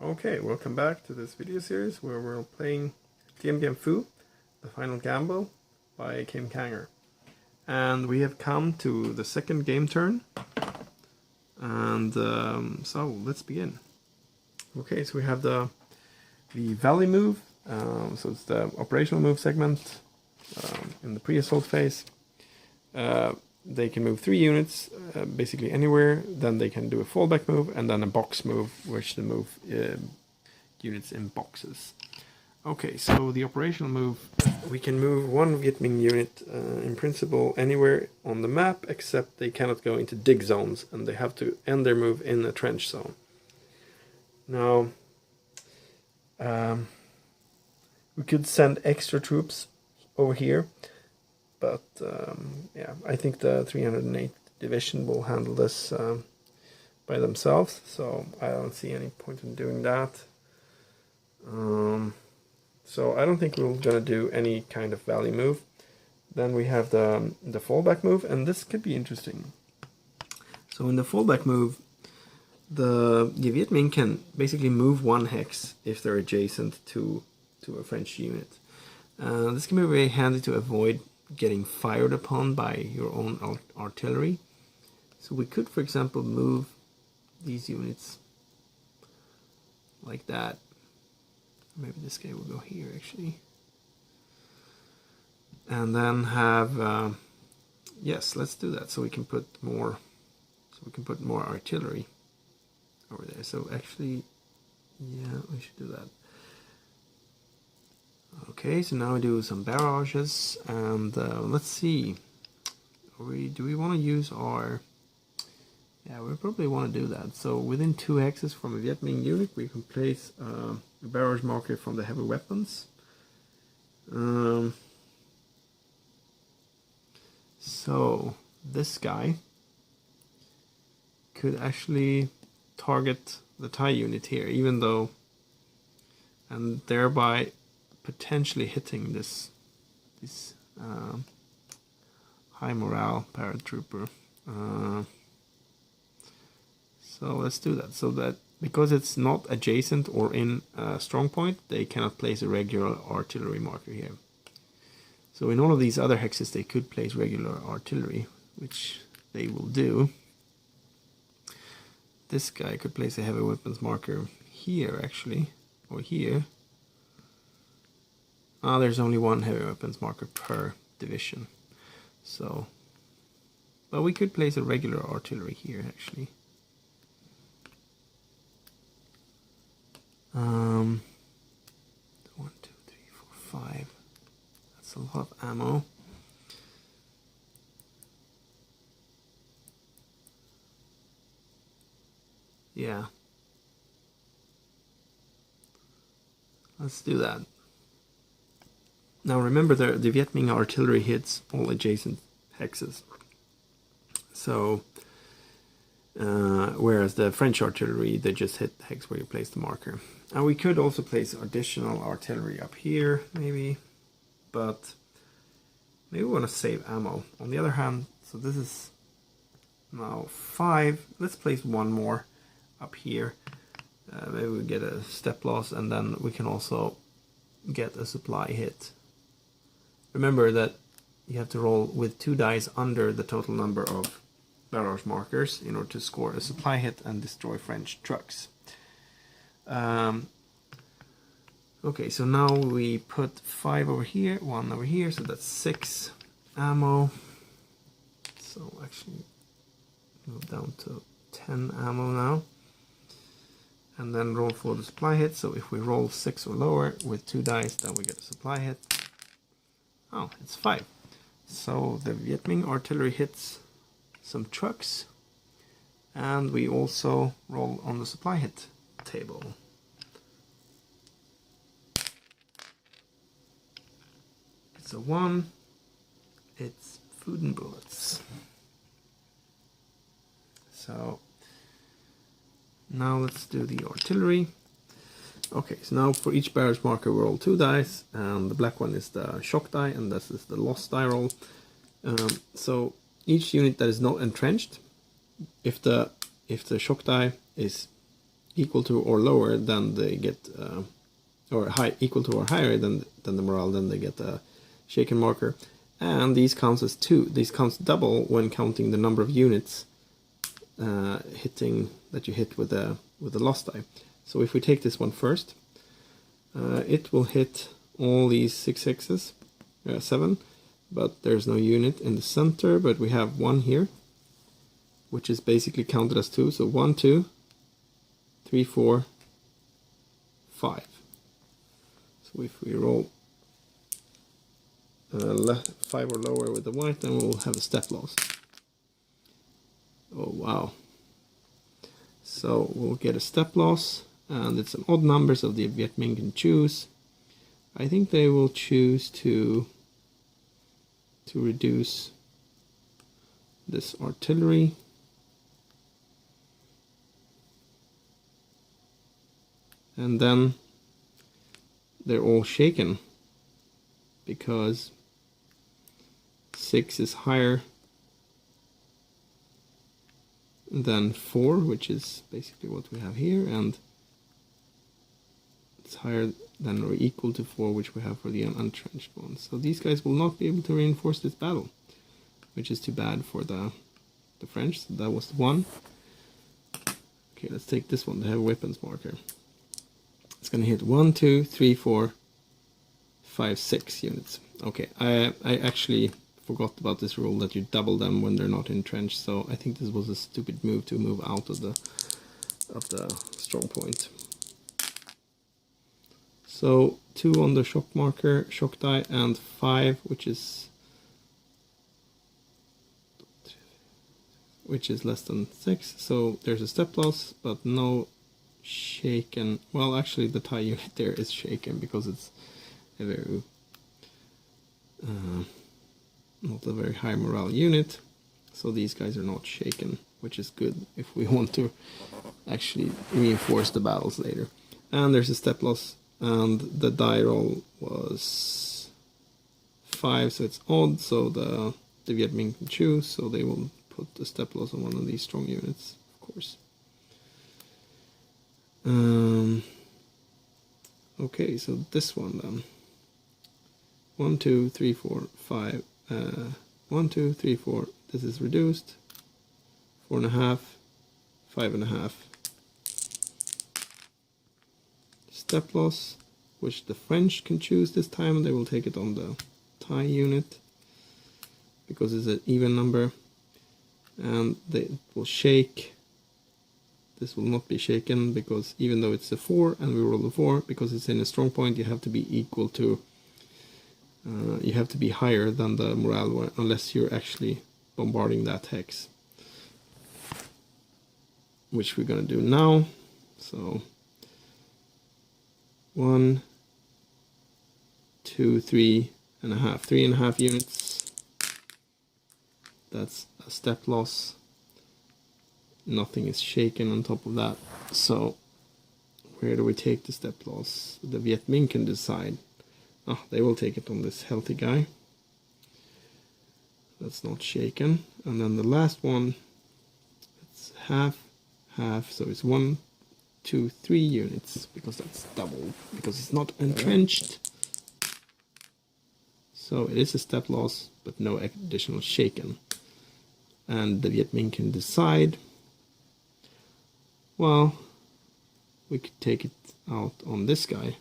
Okay, welcome back to this video series where we're playing Dien Fu, The Final Gamble by Kim Kanger. And we have come to the second game turn. And so let's begin. Okay, so we have the Valley move. So it's the operational move segment in the pre-assault phase. They can move 3 units basically anywhere, then they can do a fallback move, and then a box move, which they move units in boxes. Okay, so the operational move, we can move 1 Viet Minh unit in principle anywhere on the map, except they cannot go into dig zones, and they have to end their move in a trench zone. Now, we could send extra troops over here, but yeah, I think the 308th Division will handle this by themselves, so I don't see any point in doing that. So I don't think we're gonna do any kind of valley move. Then we have the fallback move, and this could be interesting. So in the fallback move, the Viet Minh can basically move 1 hex if they're adjacent to a French unit. This can be very handy to avoid getting fired upon by your own artillery. So we could, for example, move these units like that. Maybe this guy will go here actually. And then have yes, let's do that. So we can put more artillery over there. So actually, yeah, we should do that. Okay, so now we do some barrages, and let's see. Do we want to use our? Yeah, we probably want to do that. So within 2 hexes from a Viet Minh unit, we can place a barrage marker from the heavy weapons. So this guy could actually target the Thai unit here, even though, and thereby potentially hitting this high morale paratrooper. So let's do that. So that because it's not adjacent or in a strong point, they cannot place a regular artillery marker here. So in all of these other hexes, they could place regular artillery, which they will do. This guy could place a heavy weapons marker here, actually, or here. There's only 1 heavy weapons marker per division. So, but we could place a regular artillery here, actually. 1, 2, 3, 4, 5. That's a lot of ammo. Yeah. Let's do that. Now remember, the Viet Minh artillery hits all adjacent hexes. So, whereas the French artillery, they just hit the hex where you place the marker. And we could also place additional artillery up here, maybe. But maybe we want to save ammo. On the other hand, so this is now 5. Let's place 1 more up here. Maybe we get a step loss, and then we can also get a supply hit. Remember that you have to roll with 2 dice under the total number of barrage markers in order to score a supply hit and destroy French trucks. Okay, so now we put 5 over here, 1 over here, so that's 6 ammo. So actually move down to 10 ammo now. And then roll for the supply hit. So if we roll 6 or lower with 2 dice, then we get a supply hit. Oh, it's 5. So the Viet Minh artillery hits some trucks, and we also roll on the supply hit table. It's a 1. It's food and bullets. So now let's do the artillery. Okay, so now for each barrage marker we roll 2 dice, and the black one is the shock die, and this is the lost die roll. So each unit that is not entrenched, if the shock die is equal to or lower, then they get, or equal to or higher than the morale, then they get a shaken marker. And these counts as 2. These counts double when counting the number of units hitting that you hit with the lost die. So if we take this one first, it will hit all these 6 hexes, 7, but there's no unit in the center, but we have 1 here, which is basically counted as 2. So 1, 2, 3, 4, 5. So if we roll 5 or lower with the white, then we'll have a step loss. Oh wow. So we'll get a step loss, and it's an odd number, so the Viet Minh can choose. I think they will choose to reduce this artillery. And then they're all shaken because 6 is higher than 4, which is basically what we have here, and it's higher than or equal to 4, which we have for the untrenched ones. So these guys will not be able to reinforce this battle, which is too bad for the French. So that was 1. Okay, let's take this one, the heavy weapons marker. It's going to hit 1, 2, 3, 4, 5, 6 units. Okay, I actually forgot about this rule that you double them when they're not entrenched, so I think this was a stupid move to move out of the strong point. So 2 on the shock marker, shock die, and 5, which is less than 6. So there's a step loss, but no shaken. Well, actually the tie unit there is shaken because it's a very not a very high morale unit, so these guys are not shaken, which is good if we want to actually reinforce the battles later. And there's a step loss, and the die roll was 5, so it's odd, so the Viet Minh can choose, so they will put the step loss on one of these strong units, of course. Okay, so this one then. 1, 2, 3, 4, 5. 1, 2, 3, 4. This is reduced. 4.5, 5.5. Step loss, which the French can choose this time. They will take it on the tie unit because it's an even number, and they will shake. This will not be shaken because even though it's a 4 and we roll a 4, because it's in a strong point, you have to be equal to. You have to be higher than the morale one, unless you're actually bombarding that hex, which we're going to do now. So 1, 2, 3.5, 3.5 units. That's a step loss. Nothing is shaken on top of that. So where do we take the step loss? The Viet Minh can decide. Oh, they will take it on this healthy guy. That's not shaken. And then the last one, it's half, so it's 1, 2, 3 units, because that's double, because it's not entrenched. So it is a step loss, but no additional shaken. And the Viet Minh can decide, well, we could take it out on this guy,